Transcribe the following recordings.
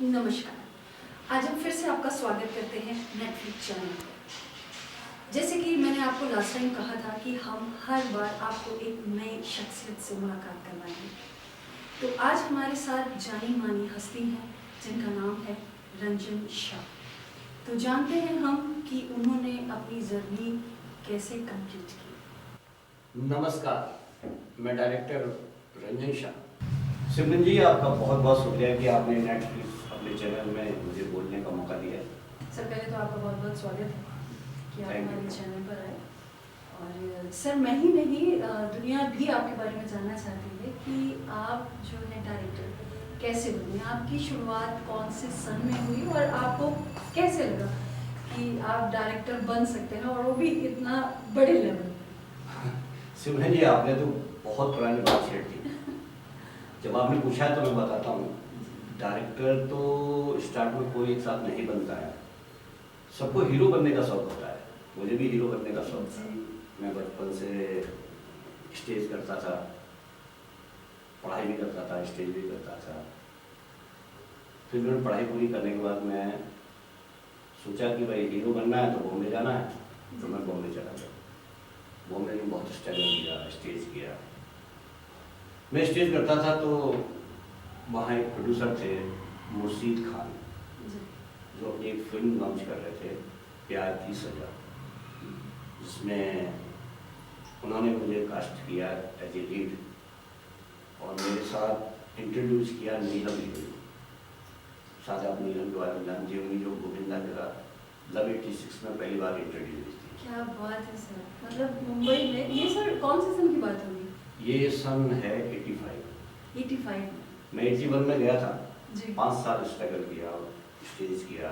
नमस्कार। आज हम फिर से आपका स्वागत करते हैं नेटफ्लिक्स चैनल पर। जैसे कि मैंने आपको लास्ट टाइम कहा था कि हम हर बार आपको एक नए शख्सियत से मुलाकात करवाएंगे। तो आज हमारे साथ जानी मानी हस्ती हैं जिनका नाम है रंजन शाह। तो जानते हैं हम कि उन्होंने अपनी जर्नी कैसे कंप्लीट की। नमस्कार, मैं डायरेक्टर रंजन शाह। सिमरन जी, आपका बहुत बहुत शुक्रिया कि आपने नेटफ्लिक्स अपने चैनल में मुझे बोलने का मौका दिया है। सर पहले तो आपका बहुत बहुत स्वागत है कि आप हमारे चैनल पर आए। और सर मैं ही नहीं, दुनिया भी आपके बारे में जानना चाहती है कि आप जो है डायरेक्टर कैसे बने, आपकी शुरुआत कौन से सन में हुई और आपको कैसे लगा कि आप डायरेक्टर बन सकते हैं और वो भी इतना बड़े लेवल पे। सिमरन जी, आपने तो बहुत पुरानी बात छेड़ दी। जब आपने पूछा तो मैं बताता हूँ। डायरेक्टर तो स्टार्ट में कोई एक साथ नहीं बनता है, सबको हीरो बनने का शौक होता है। मुझे भी हीरो बनने का शौक था। मैं बचपन से स्टेज करता था, पढ़ाई भी करता था, स्टेज भी करता था। फिर मैंने पढ़ाई पूरी करने के बाद मैं सोचा कि भाई हीरो बनना है तो बॉम्बे जाना है, तो मैं बॉम्बे चला गया। बॉम्बे में बहुत स्ट्रगल किया, स्टेज किया। मैं स्टेज करता था तो वहाँ एक प्रोड्यूसर थे मुर्शीद खान, जो अपनी एक फिल्म लॉन्च कर रहे थे प्यार की सजा, जिसमें उन्होंने मुझे कास्ट किया एज ए लीड और मेरे साथ इंट्रोड्यूस किया नीलम हीरोइन। शायद आप नीलम के बारे में जानती होंगी, जो गोविंदा के साथ लव 86 में पहली बार इंट्रोड्यूस थी। क्या बात है सर, मतलब मुंबई में ये सर कौन से सन की बात होगी? ये सन है 85। 85 मैं 81 में गया था जी। 5 साल स्ट्रगल किया और स्टेज किया,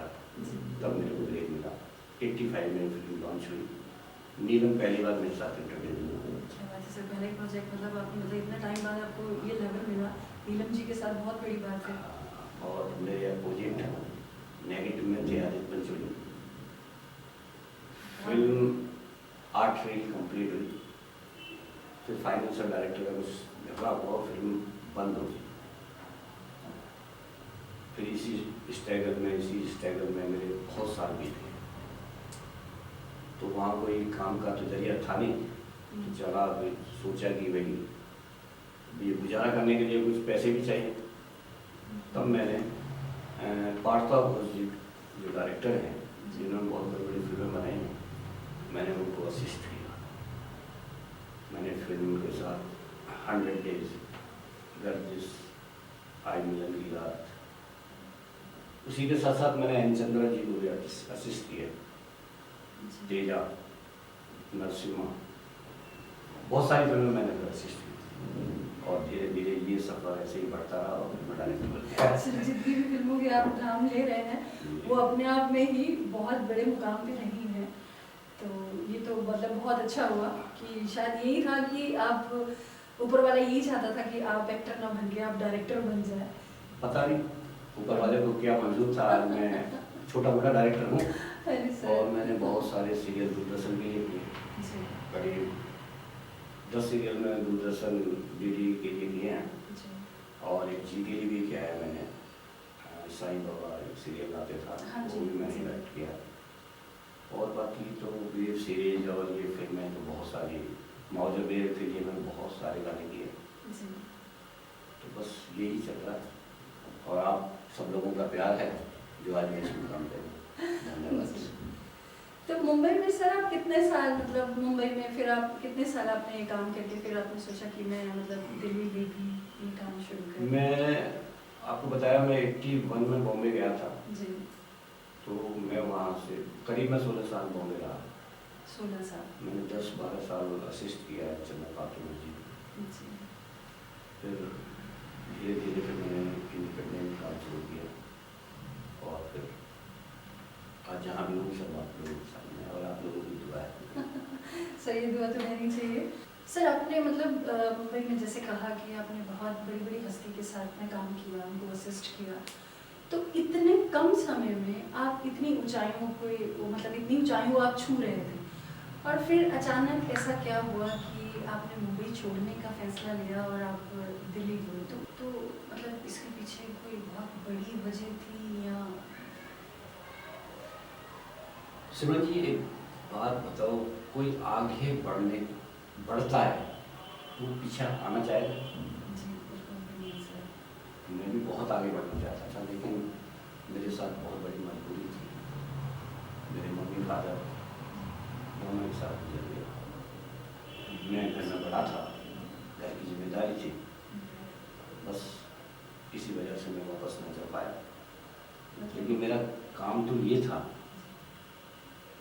तब मेरे को ब्रेक मिला। 85 में फिल्म लॉन्च हुई, नीलम पहली बार मेरे साथ इंटरव्यू हुआ। क्या बात है सर, पहले प्रोजेक्ट मतलब आपने मतलब इतना टाइम बाद आपको ये लेवल मिला नीलम जी के साथ, बहुत बड़ी बात है। और मेरे अपोजिट नेगेटिव में थे Aditya Pancholi. Film 8 reel complete हुई, फिर फाइनेंशियल डायरेक्टर का कुछ झगड़ा हुआ, फिल्म बंद हो गई। फिर इसी स्ट्रगल में मेरे बहुत साल बीत गए। तो वहाँ कोई काम का तो जरिया था नहीं, तो चला सोचा कि भाई ये गुजारा करने के लिए कुछ पैसे भी चाहिए। तब मैंने पार्था घोष जी जो डायरेक्टर हैं, जिन्होंने बहुत बड़ी बड़ी फिल्में बनाई हैं, मैंने उनको असिस्ट किया। मैंने फिल्म के साथ 100 डेज, गर्जिश, आई मिलन की रात, उसी के साथ साथ मैंने एन चंद्रा जी को भी असिस्ट किया, तेजा, नरसिम्हा, बहुत सारी फिल्में मैंने फिर असिस्ट की। और धीरे धीरे ये सफर ऐसे ही बढ़ता रहा और मैं डायरेक्टर बन गया। जितनी भी फिल्मों के आप नाम ले रहे हैं वो अपने आप में ही बहुत बड़े मुकाम पे रही हैं। तो ये तो मतलब बहुत अच्छा हुआ कि शायद यही था कि आप, ऊपर वाला यही चाहता था कि आप एक्टर ना बन के आप डायरेक्टर बन जाए। पता नहीं ऊपर वाले को क्या मंजूर था। मैं छोटा मोटा डायरेक्टर हूँ और मैंने बहुत सारे सीरियल दूरदर्शन के लिए किए। करीब 10 सीरियल में दूरदर्शन डीडी के लिए किए हैं और एक जी के लिए भी किया है मैंने। साईं बाबा एक सीरियल आते था, वो भी मैंने डायरेक्ट किया। और बाकी तो वेब सीरीज और ये फिल्में तो बहुत सारी, मौजूद के लिए मैंने बहुत सारे गाने किए। तो बस यही चल रहा है और आप सब लोगों का प्यार है जो आज मैं इस मुकाम पे हूँ। धन्यवाद। तो मुंबई में सर आप कितने साल, मतलब मुंबई में फिर आप कितने साल आपने काम करके फिर आपने सोचा कि मैं मतलब दिल्ली में भी ये काम शुरू करूँ? मैं आपको बताया मैं 81 में बॉम्बे गया था जी। तो मैं वहाँ से करीब मैं 16 साल बॉम्बे रहा। 16 साल। मैंने 10-12 साल असिस्ट किया है चंद्र पात्र जी। फिर धीरे धीरे फिर मैंने इंडिपेंडेंट काम शुरू किया और फिर आज जहाँ भी हूँ सब आप लोगों के सामने और आप लोगों की दुआ है। सर ये दुआ तो रहनी चाहिए। सर आपने मतलब मुंबई में जैसे कहा कि आपने बहुत बड़ी बड़ी हस्ती के साथ में काम किया, उनको असिस्ट किया, तो इतने कम समय में आप इतनी ऊंचाइयों को, मतलब इतनी ऊंचाइयों आप छू रहे थे और फिर अचानक ऐसा क्या हुआ कि आपने मुंबई छोड़ने का फैसला लिया और आप दिल्ली गए? तो मतलब इसके पीछे कोई बहुत बड़ी वजह थी सिमरन जी एक बात बताओ, कोई आगे बढ़ता है तो वो पीछे आना चाहेगा? जी बिल्कुल भी नहीं सर। मैं भी बहुत आगे बढ़ना चाहता था, लेकिन मेरे साथ बहुत बड़ी मजबूरी थी। मेरे मम्मी फादर दोनों एक साथ गुजर गए। मैं घर में बड़ा था, घर की जिम्मेदारी थी, बस इसी वजह से मैं वापस नहीं जा पाया। लेकिन मेरा काम तो ये था,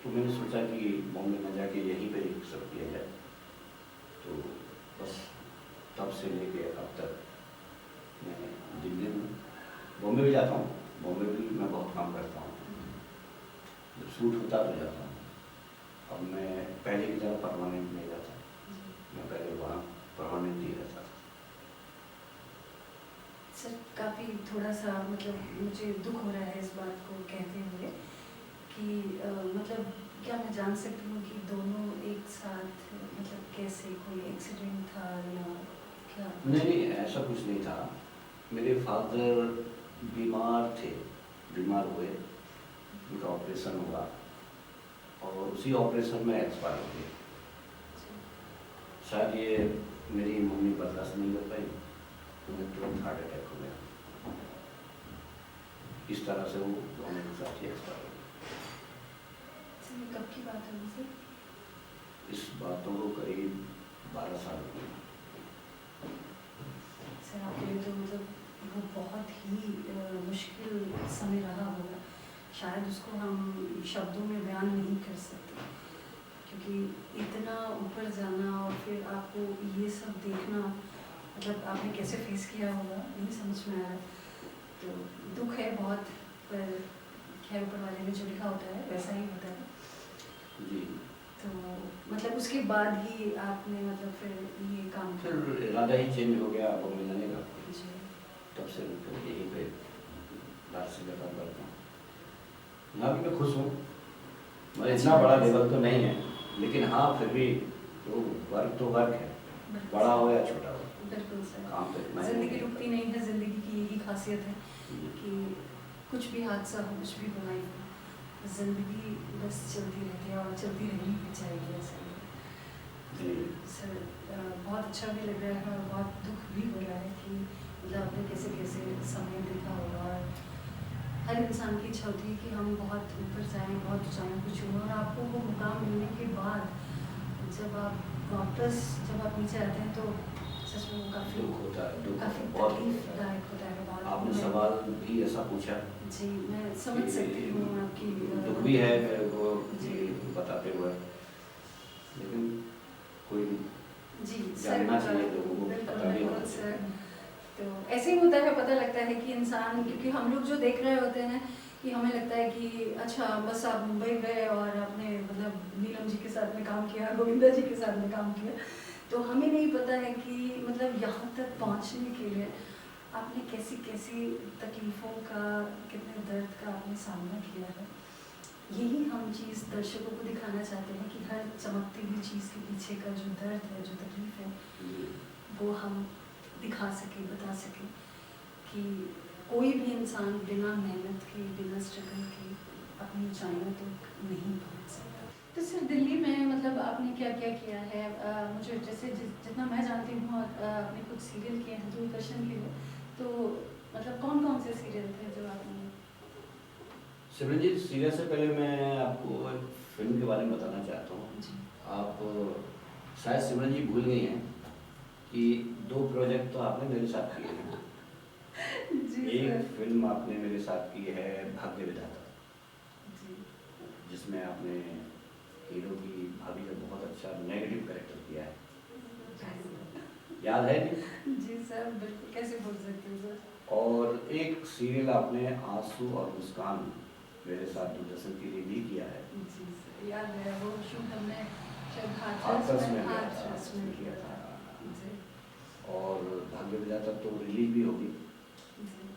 तो मैंने सोचा कि बॉम्बे में जाके यहीं पे ही सब किया जाए। तो बस तब से लेके अब तक मैं दिल्ली में, बॉम्बे भी जाता हूँ, बॉम्बे भी मैं बहुत काम करता हूँ। जब शूट होता तो जाता हूँ। अब मैं पहले की तरह परमानेंट नहीं जाता, मैं पहले वहाँ परमानेंट ही रहता था। सर काफ़ी थोड़ा सा मतलब मुझे दुख हो रहा है इस बात को कहते हुए कि मतलब क्या मैं जान सकती हूँ कि दोनों एक साथ मतलब कैसे, कोई एक्सीडेंट था या क्या? नहीं, ऐसा कुछ नहीं था। मेरे फादर बीमार थे, बीमार हुए, उनका ऑपरेशन हुआ और उसी ऑपरेशन में एक्सपायर हो गए। शायद ये मेरी मम्मी बर्दाश्त नहीं कर पाई, उन्हें तुरंत हार्ट अटैक हो गया। इस तरह से वो दोनों के साथ ही एक्सपायर हो गए। सर ये कब की बात है सर? इस बातों को करीब 12 साल हो गए। सर आपके लिए तो मतलब वो बहुत ही मुश्किल समय रहा होगा, शायद उसको हम शब्दों में बयान नहीं कर सकते, क्योंकि इतना ऊपर जाना और फिर आपको ये सब देखना, मतलब आपने कैसे फेस किया होगा नहीं समझ में आ रहा। तो दुख है बहुत, पर खैर ऊपर वाले ने जो लिखा होता है वैसा ही होता है। जी। तो मतलब उसके बाद ही आपने मतलब फिर ये काम फिर इरादा ही चेंज हो गया बॉम्बे जाने का। जी। तब से फिर यहीं पे दार्सी का काम करता हूँ। यहाँ भी मैं खुश हूँ, मैं इतना बड़ा लेवल तो नहीं है, लेकिन हाँ फिर भी तो वर्क है, बड़ा हो या छोटा हो। बिल्कुल सर, काम तो इतना ही ज़िंदगी है। रुकती नहीं है, ज़िंदगी की यही खासियत है कि कुछ भी हादसा हो, कुछ भी बुराई हो, ज़िंदगी बस चलती रहती है और चलती रहनी भी चाहिए ऐसा ही। जी सर बहुत अच्छा भी लग रहा है और बहुत दुख भी हो रहा है कि मतलब आपने कैसे कैसे समय देखा होगा। और हर इंसान की इच्छा होती है कि हम बहुत ऊपर जाएं, बहुत ऊंचाइयों को छूएं, और आपको वो मुकाम मिलने के बाद जब आप नीचे आते हैं तो सच में वो काफ़ी दुख होता है, दुख काफ़ी बहुत तकलीफदायक होता है बहुत। आपने मैं- सवाल भी ऐसा पूछा जी मैं समझ सकती हूँ आपकी दुख भी है मेरे को जी। बताते हुए, लेकिन कोई जी जानना चाहिए लोगों को, पता भी होना सर। चाहिए। तो ऐसे ही होता है, पता लगता है कि इंसान, क्योंकि हम लोग जो देख रहे होते हैं कि हमें लगता है कि अच्छा बस आप मुंबई गए और आपने मतलब नीलम जी के साथ में काम किया, गोविंदा जी के साथ में काम किया, तो हमें नहीं पता है कि मतलब यहाँ तक पहुँचने के लिए आपने कैसी कैसी तकलीफ़ों का, कितने दर्द का आपने सामना किया है। यही हम चीज़ दर्शकों को दिखाना चाहते हैं कि हर चमकती हुई चीज़ के पीछे का जो दर्द है, जो तकलीफ़ है, वो हम दिखा सकें, बता सकें कि कोई भी इंसान बिना मेहनत के, बिना स्ट्रगल के अपनी ऊंचाइयों तक नहीं पहुंच सकता। तो सर दिल्ली में मतलब आपने क्या क्या किया है? मुझे जैसे जितना मैं जानती हूँ, आपने कुछ सीरियल किए हैं दूरदर्शन के लिए, तो मतलब कौन कौन से सीरियल थे जो आपने? सिमरन जी, सीरियल से पहले मैं आपको एक फिल्म के बारे में बताना चाहता हूँ। जी। आप शायद सिमरन जी भूल गई हैं कि 2 प्रोजेक्ट तो आपने मेरे साथ किए हैं। जी एक सर। फिल्म आपने मेरे साथ की है भाग्य विधाता, जी। जिसमें आपने हीरो की भाभी का बहुत अच्छा नेगेटिव कैरेक्टर किया है, याद है नहीं? जी सर बिल्कुल, कैसे भूल सकते हैं सर। और एक सीरियल आपने आंसू और मुस्कान मेरे साथ दूरदर्शन के लिए भी किया है। जी सर याद है, वो शूट हमने शायद हाथरस में किया था, हाथरस में किया था। जी। और भाग्य विधाता तो रिलीज भी होगी, जी।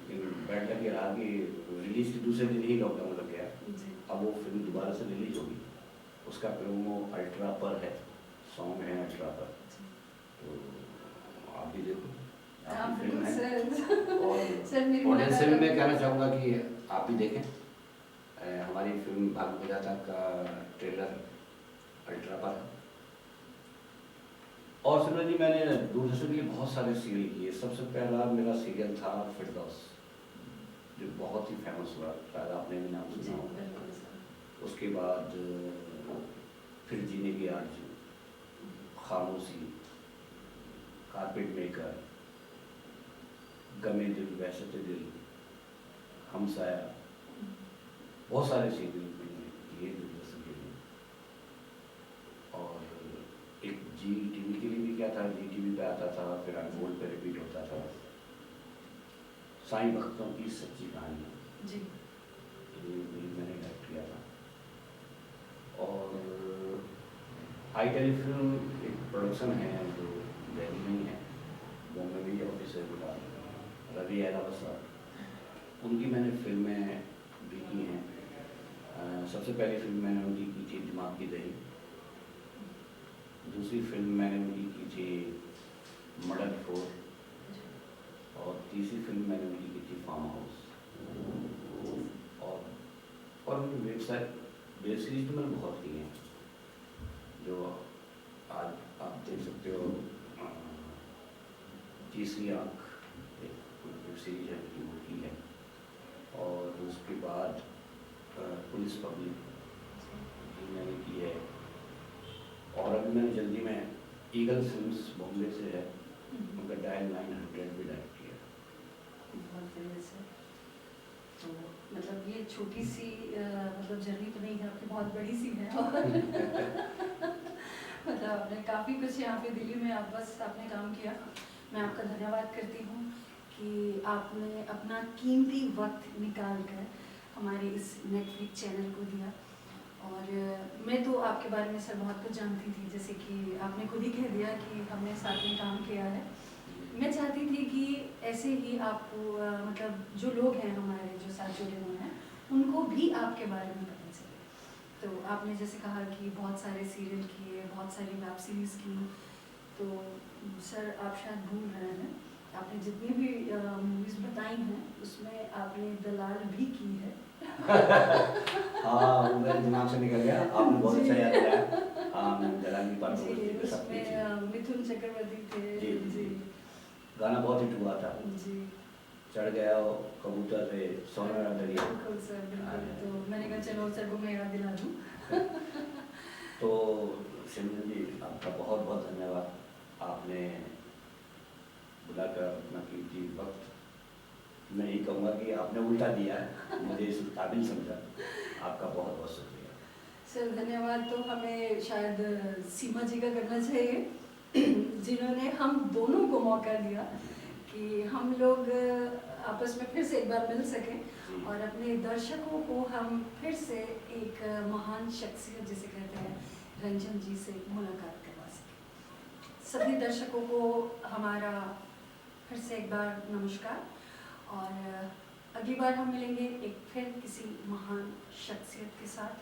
लेकिन बैड लग रहा कि रिलीज के दूसरे दिन ही लॉकडाउन लग गया। जी। अब वो फिल्म दोबारा से रिलीज होगी, उसका प्रोमो अल्ट्रा पर है, सॉन्ग है अल्ट्रा पर, तो आप भी देखो, आपकी फिल्म बिल्कुल है। सर। और सर मेरी ऑडियंस से भी मैं मुलाकात कहना चाहूँगा कि आप भी देखें, हमारी फिल्म भाग विधाता का ट्रेलर अल्ट्रा पर। और सिमरन जी, मैंने दूरदर्शन के लिए बहुत सारे सीरियल किए। सबसे पहला मेरा सीरियल था फिरदौस, जो बहुत ही फेमस हुआ, शायद आपने भी नाम जी सुना होगा। बिल्कुल सर। उसके बाद फिर जीने की आरज़ू, खामोशी, कारपेट मेकर, गमे दिल वहशत दिल, हमसाया, बहुत सारे सीरियल मैंने किए दूरदर्शन के लिए। और एक जी टीवी के लिए भी क्या था, जी टीवी पे आता था, फिर अनमोल पे रिपीट होता था, साईं भक्तों की सच्ची कहानी जी ये भी मैंने डायरेक्ट किया था। और आई टेलीफिल्म एक प्रोडक्शन है जो दिल्ली में ही है, बॉम्बे में ही ऑफिस है उनका, रवि अहलावत साहब, उनकी मैंने फिल्में भी की हैं। सबसे पहली फिल्म मैंने उनकी की थी दिमाग की दही, दूसरी फिल्म मैंने उनकी की थी मर्डर 4, और तीसरी फिल्म मैंने उनकी की थी फार्म हाउस। और उनकी वेब सीरीज तो मैंने बहुत की हैं, जो आज आप देख सकते हो। तीसरी आँख एक वेब सीरीज है उनकी, वो की है। और उसके बाद पुलिस पब्लिक भी मैंने की है। और अभी मैंने जल्दी में ईगल फिल्म्स बॉम्बे से है, उनका डायल 900 भी डायरेक्ट किया। बहुत बढ़िया सर। तो मतलब ये छोटी सी मतलब जर्नी तो नहीं है आपकी, बहुत बड़ी सी है। और मतलब आपने काफ़ी कुछ यहाँ पे दिल्ली में आप बस आपने काम किया। मैं आपका धन्यवाद करती हूँ कि आपने अपना कीमती वक्त निकाल कर हमारे इस नेटफ्लिक्स चैनल को दिया। और मैं तो आपके बारे में सर बहुत कुछ जानती थी, जैसे कि आपने खुद ही कह दिया कि हमने साथ में काम किया है। मैं चाहती थी कि ऐसे ही आपको मतलब जो लोग हैं हमारे जो साथ जुड़े हुए हैं उनको भी आपके बारे में पता चले। तो आपने जैसे कहा कि बहुत सारे सीरियल किए, बहुत सारी वेब सीरीज़ की, तो सर आप शायद भूल रहे हैं, आपने जितनी भी मूवीज़ बताई हैं उसमें आपने दलाल भी की है। हाँ, वो मेरे दिमाग से निकल गया, आपने बहुत अच्छा याद दिलाया। हाँ, मैं दलाल की पार्ट जी के साथ की थी। उसमें मिथुन चक्रवर्ती थे। जी जी गाना बहुत हिट हुआ था, जी चढ़ गया वो कबूतर पे सोना दरिया। बिल्कुल सर बिल्कुल। तो मैंने कहा चलो सर को मैं याद दिला दूँ। तो सिमरन जी, आपका बहुत बहुत धन्यवाद। आपने बुलाकर अपना कीमती वक्त, मैं यही कहूँगा कि आपने उल्टा दिया है, मुझे इस काबिल समझा। आपका बहुत बहुत शुक्रिया सर। धन्यवाद तो हमें शायद सीमा जी का करना चाहिए, जिन्होंने हम दोनों को मौका दिया कि हम लोग आपस में फिर से एक बार मिल सकें जी। और अपने दर्शकों को हम फिर से एक महान शख्सियत जिसे कहते हैं रंजन जी से मुलाकात करवा सकें। सभी दर्शकों को हमारा फिर से एक बार नमस्कार। और अगली बार हम मिलेंगे एक फिर किसी महान शख्सियत के साथ।